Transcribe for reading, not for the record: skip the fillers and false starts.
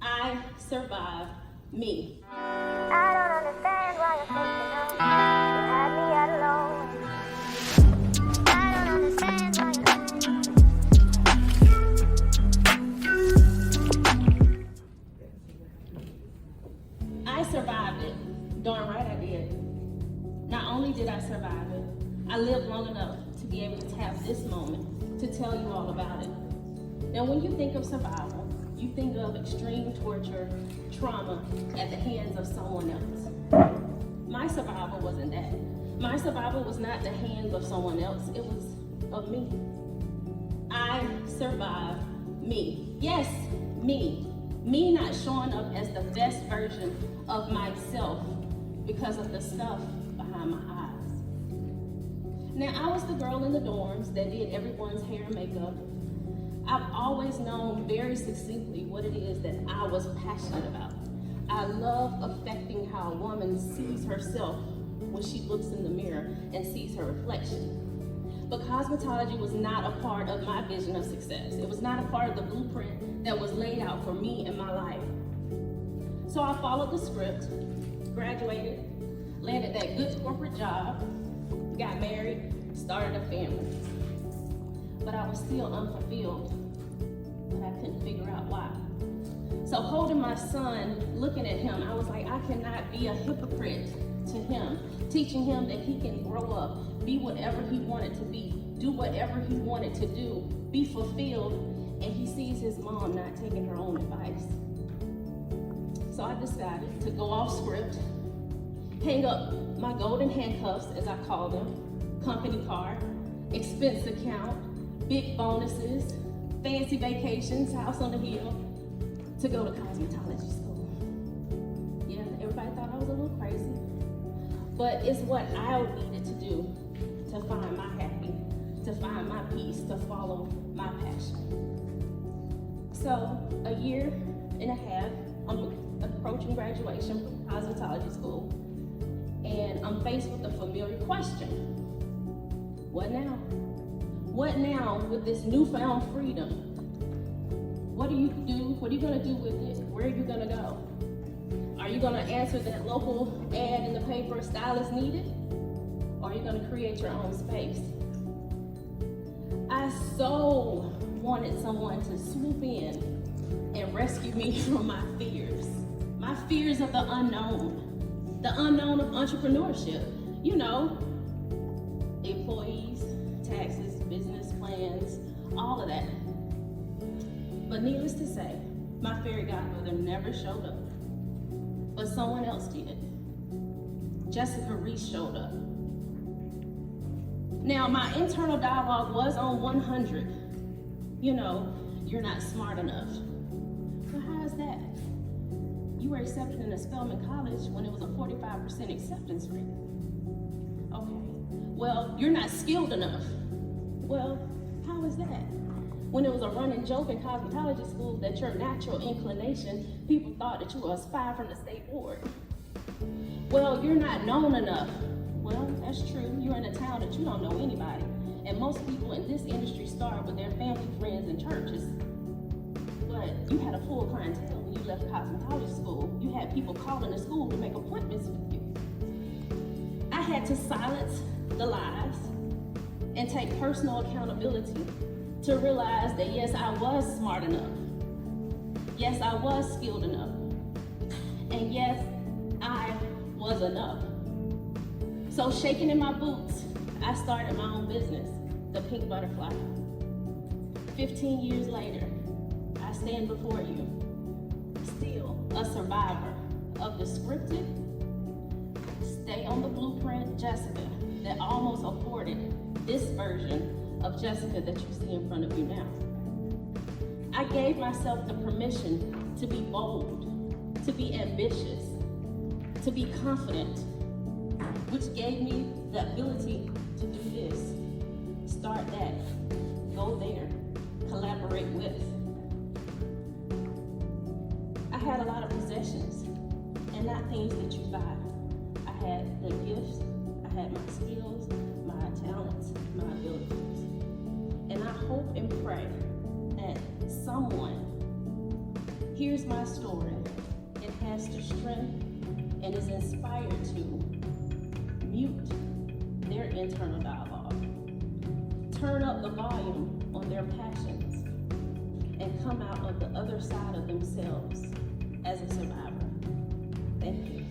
I survived me. I don't understand why you're faking up. You had me at alone. I don't understand why I survived it. Darn right I did. Not only did I survive it, I lived long enough to be able to tap this moment to tell you all about it. Now, when you think of survival, you think of extreme torture, trauma at the hands of someone else. My survival wasn't that. My survival was not the hands of someone else, it was of me. I survived me. Yes, me. Me not showing up as the best version of myself because of the stuff behind my eyes. Now, I was the girl in the dorms that did everyone's hair and makeup. I've always known very succinctly what it is that I was passionate about. I love affecting how a woman sees herself when she looks in the mirror and sees her reflection. But cosmetology was not a part of my vision of success. It was not a part of the blueprint that was laid out for me in my life. So I followed the script, graduated, landed that good corporate job, got married, started a family. But I was still unfulfilled, but I couldn't figure out why. So holding my son, looking at him, I was like, I cannot be a hypocrite to him, teaching him that he can grow up, be whatever he wanted to be, do whatever he wanted to do, be fulfilled, and he sees his mom not taking her own advice. So I decided to go off script, hang up my golden handcuffs, as I call them, company car, expense account, big bonuses, fancy vacations, house on the hill, to go to cosmetology school. Yeah, everybody thought I was a little crazy, but it's what I needed to do to find my happy, to find my peace, to follow my passion. So a year and a half, I'm approaching graduation from cosmetology school, and I'm faced with a familiar question. What now? What now with this newfound freedom? What do you do? What are you gonna do with it? Where are you gonna go? Are you gonna answer that local ad in the paper, stylist needed? Or are you gonna create your own space? I so wanted someone to swoop in and rescue me from my fears of the unknown of entrepreneurship. You know, employees, taxes, business plans, all of that. But needless to say, my fairy godmother never showed up, but someone else did. Jessica Reese showed up. Now, my internal dialogue was on 100. You know, you're not smart enough. Well, how is that? You were accepted in a Spelman college when it was a 45% acceptance rate. Okay, well, you're not skilled enough. Well, how is that? When it was a running joke in cosmetology school that your natural inclination, people thought that you were a spy from the state board. Well, you're not known enough. Well, that's true. You're in a town that you don't know anybody. And most people in this industry start with their family, friends, and churches. But you had a full clientele when you left cosmetology school. You had people calling the school to make appointments with you. I had to silence the lies and take personal accountability to realize that yes, I was smart enough. Yes, I was skilled enough. And yes, I was enough. So shaking in my boots, I started my own business, the Pink Butterfly. 15 years later, I stand before you, still a survivor of the scripted, stay on the blueprint Jessica that almost aborted this version of Jessica that you see in front of you now. I gave myself the permission to be bold, to be ambitious, to be confident, which gave me the ability to do this, start that, go there, collaborate with. I had a lot of possessions and not things that you buy. I had the gifts, I had my skills, my talents, my abilities. And I hope and pray that someone hears my story, it has the strength and is inspired to mute their internal dialogue, turn up the volume on their passions, and come out on the other side of themselves as a survivor. Thank you.